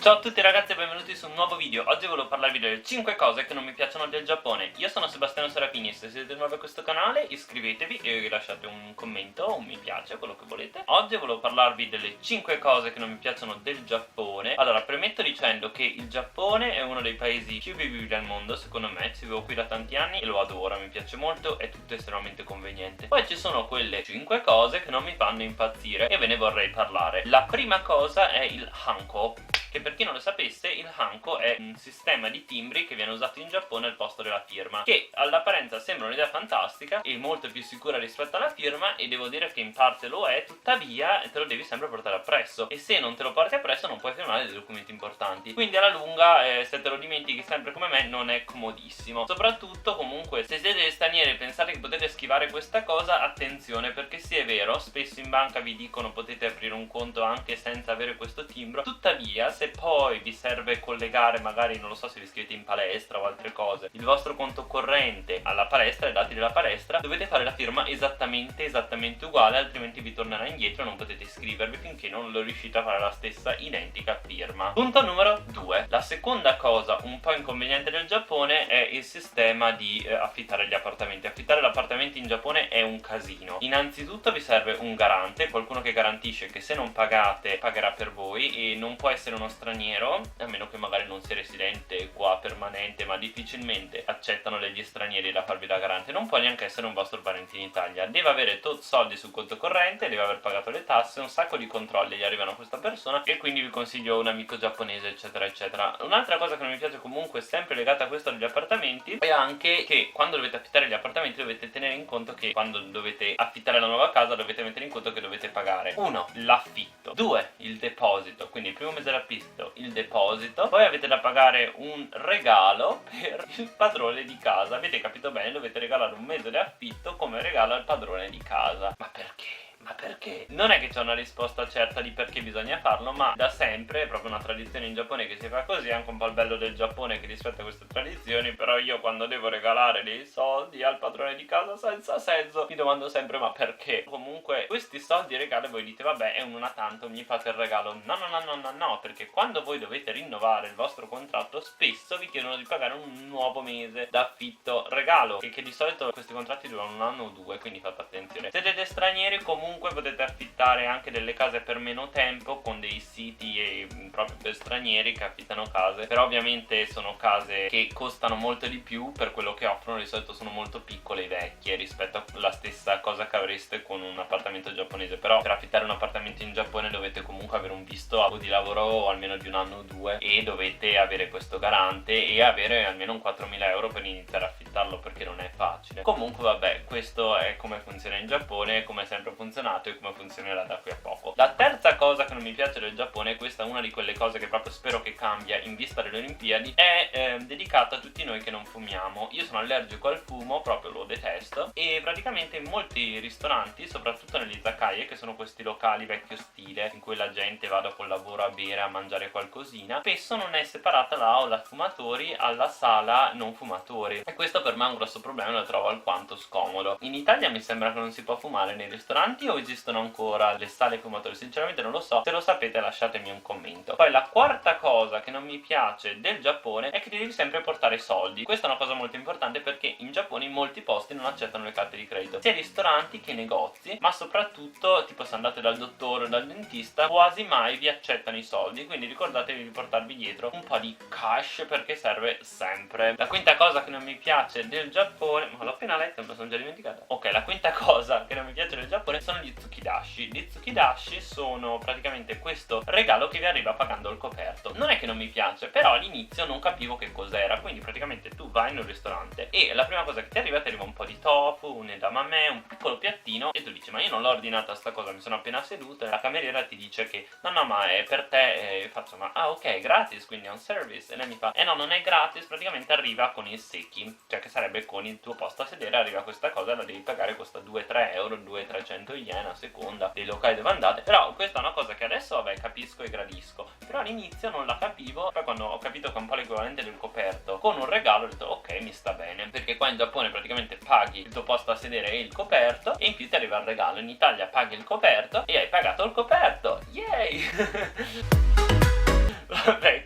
Ciao a tutti ragazzi e benvenuti su un nuovo video. Oggi volevo parlarvi delle 5 cose che non mi piacciono del Giappone. Io sono Sebastiano Serafini e se siete nuovi a questo canale iscrivetevi e lasciate un commento, un mi piace, quello che volete. Oggi volevo parlarvi delle 5 cose che non mi piacciono del Giappone. Allora, premetto dicendo che il Giappone è uno dei paesi più vivibili al mondo, secondo me. Ci vivo qui da tanti anni e lo adoro, mi piace molto, è tutto estremamente conveniente. Poi ci sono quelle 5 cose che non mi fanno impazzire e ve ne vorrei parlare. La prima cosa è il hanko, che per chi non lo sapesse, il hanko è un sistema di timbri che viene usato in Giappone al posto della firma, che all'apparenza sembra un'idea fantastica e molto più sicura rispetto alla firma, e devo dire che in parte lo è, tuttavia te lo devi sempre portare appresso, e se non te lo porti appresso non puoi firmare dei documenti importanti, quindi alla lunga se te lo dimentichi sempre come me non è comodissimo. Soprattutto comunque se siete stranieri e pensate che potete schivare questa cosa, attenzione, perché sì, è vero, spesso in banca vi dicono potete aprire un conto anche senza avere questo timbro, tuttavia se poi vi serve collegare, magari non lo so, se vi iscrivete in palestra o altre cose, il vostro conto corrente alla palestra, i dati della palestra, dovete fare la firma esattamente uguale, altrimenti vi tornerà indietro e non potete iscrivervi finché non lo riuscite a fare la stessa identica firma. Punto numero 2. La seconda cosa un po' inconveniente del Giappone è il sistema di affittare gli appartamenti. Affittare l'appartamento in Giappone è un casino. Innanzitutto vi serve un garante, qualcuno che garantisce che se non pagate pagherà per voi, e non può essere uno straniero, a meno che magari non sia residente qua permanente, ma difficilmente accettano degli stranieri da farvi da garante. Non può neanche essere un vostro parente in Italia, deve avere tot soldi sul conto corrente, deve aver pagato le tasse, un sacco di controlli gli arrivano a questa persona, e quindi vi consiglio un amico giapponese eccetera eccetera. Un'altra cosa che non mi piace comunque, sempre legata a questo degli appartamenti, è anche che quando dovete affittare gli appartamenti dovete tenere in conto che quando dovete affittare la nuova casa dovete mettere in conto che dovete pagare 1. l'affitto, 2. il deposito, quindi il primo mese l'affitto, il deposito, poi avete da pagare un regalo per il padrone di casa. Avete capito bene, dovete regalare un mese di affitto come regalo al padrone di casa. Ma perché? Ma perché? Non è che c'è una risposta certa di perché bisogna farlo, ma da sempre è proprio una tradizione in Giappone che si fa così. È anche un po' il bello del Giappone che rispetta queste tradizioni. Però io quando devo regalare dei soldi al padrone di casa senza senso mi domando sempre ma perché? Comunque questi soldi regalo, voi dite vabbè è un una tanto, mi fate il regalo. No, perché quando voi dovete rinnovare il vostro contratto spesso vi chiedono di pagare un nuovo mese d'affitto regalo, e che di solito questi contratti durano un anno o due, quindi fate attenzione. Se siete stranieri comunque potete affittare anche delle case per meno tempo con dei siti proprio per stranieri che affittano case, però ovviamente sono case che costano molto di più per quello che offrono, di solito sono molto piccole e vecchie rispetto alla stessa cosa che avreste con un appartamento giapponese. Però per affittare un appartamento in Giappone dovete comunque avere un visto di lavoro almeno di un anno o due, e dovete avere questo garante e avere almeno un 4.000 euro per iniziare a affittarlo, perché non è facile. Comunque vabbè, questo è come funziona in Giappone, come è sempre funzionato e come funzionerà da qui a poco. La terza cosa che non mi piace del Giappone, questa è una di quelle cose che proprio spero che cambia in vista delle Olimpiadi, è dedicata a tutti noi che non fumiamo. Io sono allergico al fumo, proprio lo detesto, e praticamente in molti ristoranti, soprattutto negli izakaya, che sono questi locali vecchio stile in cui la gente va dopo il lavoro a bere, a mangiare qualcosina, spesso non è separata l'aula fumatori alla sala non fumatori, e questo per me è un grosso problema, lo trovo alquanto scomodo. In Italia mi sembra che non si può fumare nei ristoranti, o esistono ancora le sale fumatori, sinceramente non lo so. Se lo sapete lasciatemi un commento. Poi la quarta cosa che non mi piace del Giappone è che ti devi sempre portare soldi. Questa è una cosa molto importante, perché in Giappone in molti posti non accettano le carte di credito, sia ristoranti che negozi, ma soprattutto tipo se andate dal dottore o dal dentista quasi mai vi accettano i soldi, quindi ricordatevi di portarvi dietro un po' di cash perché serve sempre. La quinta cosa che non mi piace del Giappone, ma l'ho appena letto e me lo sono già dimenticato. Ok, la quinta cosa che non mi piace del Giappone sono gli tsukidashi. Gli tsukidashi sono praticamente questo regalo che vi arriva pagando il coperto. Non è che non mi piace, però all'inizio non capivo che cos'era. Quindi praticamente tu vai in un ristorante e la prima cosa che ti arriva un po' di tofu, un edamame, un piccolo piattino, e tu dici ma io non l'ho ordinata sta cosa, mi sono appena seduto, e la cameriera ti dice che no ma è per te, e faccio ma ah ok, gratis, quindi è un service, e lei mi fa no, non è gratis, praticamente arriva con il secchi, cioè che sarebbe con il tuo posto a sedere, arriva questa cosa e la devi pagare, costa 2-3 euro, 200-300 yen a seconda dei locali dove andate. Però questa è una cosa che adesso vabbè capisco e gradisco, però all'inizio non la capivo. Poi quando ho capito che è un po' l'equivalente del coperto con un regalo ho detto ok, mi sta bene, perché qua in Giappone praticamente paghi il tuo posto a sedere e il coperto, e in più ti arriva il regalo. In Italia paghi il coperto e hai pagato il coperto, yay! Vabbè,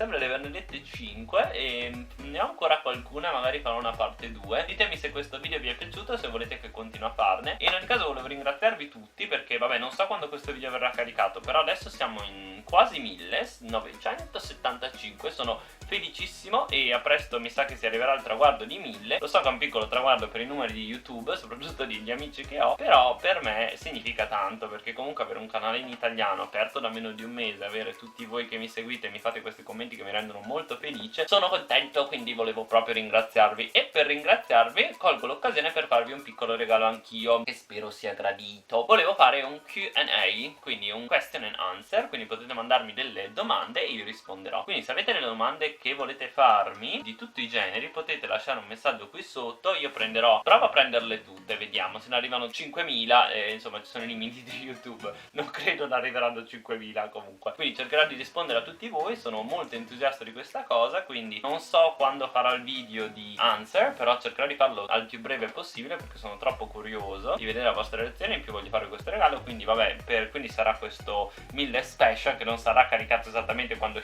sembra di averne dette 5 e ne ho ancora qualcuna, magari farò una parte 2. Ditemi se questo video vi è piaciuto, se volete che continui a farne. E in ogni caso volevo ringraziarvi tutti perché vabbè, non so quando questo video verrà caricato, però adesso siamo in quasi 1975, sono felicissimo e a presto mi sa che si arriverà al traguardo di 1000. Lo so che è un piccolo traguardo per i numeri di YouTube, soprattutto degli amici che ho, però per me significa tanto, perché comunque avere un canale in italiano aperto da meno di un mese, avere tutti voi che mi seguite e mi fate questi commenti che mi rendono molto felice, sono contento, quindi volevo proprio ringraziarvi. E per ringraziarvi colgo l'occasione per farvi un piccolo regalo anch'io, che spero sia gradito. Volevo fare un Q&A, quindi un question and answer, quindi potete mandarmi delle domande e io risponderò. Quindi se avete delle domande che volete farmi di tutti i generi potete lasciare un messaggio qui sotto, io provo a prenderle tutte, vediamo, se ne arrivano 5000 insomma ci sono i limiti di YouTube, non credo ne arriveranno 5000 comunque, quindi cercherò di rispondere a tutti voi, sono molto entusiasta di questa cosa, quindi non so quando farò il video di answer, però cercherò di farlo al più breve possibile perché sono troppo curioso di vedere la vostra reazione, in più voglio fare questo regalo, quindi vabbè, quindi sarà questo 1000 special che non sarà caricato esattamente quando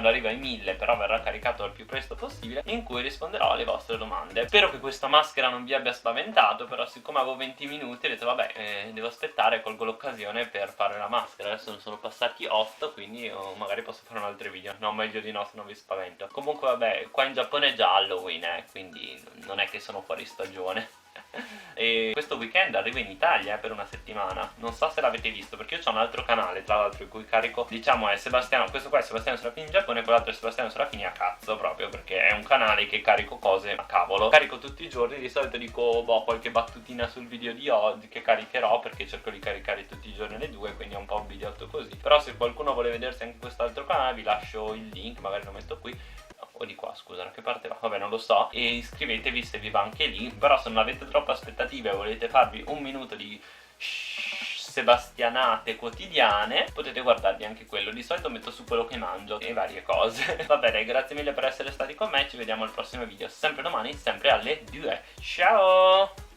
arriva ai 1000, però verrà caricato al più presto possibile, in cui risponderò alle vostre domande. Spero che questa maschera non vi abbia spaventato, però siccome avevo 20 minuti ho detto vabbè, devo aspettare, colgo l'occasione per fare la maschera. Adesso ne sono passati 8, quindi magari posso fare un altro video. No, meglio di no, se non vi spavento. Comunque vabbè, qua in Giappone è già Halloween, quindi non è che sono fuori stagione. E questo weekend arrivo in Italia per una settimana. Non so se l'avete visto perché io ho un altro canale tra l'altro in cui carico, diciamo è Sebastiano, questo qua è Sebastiano Serafini in Giappone e quell'altro è Sebastiano Serafini a cazzo, proprio perché è un canale che carico cose a cavolo, carico tutti i giorni. Di solito dico qualche battutina sul video di oggi che caricherò, perché cerco di caricare tutti i giorni alle 2, quindi è un po' un videotto così. Però se qualcuno vuole vedersi anche quest'altro canale vi lascio il link, magari lo metto qui o di qua, scusa, da che parte va? Vabbè, non lo so. E iscrivetevi se vi va anche lì. Però se non avete troppe aspettative e volete farvi un minuto di sebastianate quotidiane, potete guardarvi anche quello. Di solito metto su quello che mangio e varie cose. Va bene, grazie mille per essere stati con me, ci vediamo al prossimo video, sempre domani, sempre alle 2. Ciao!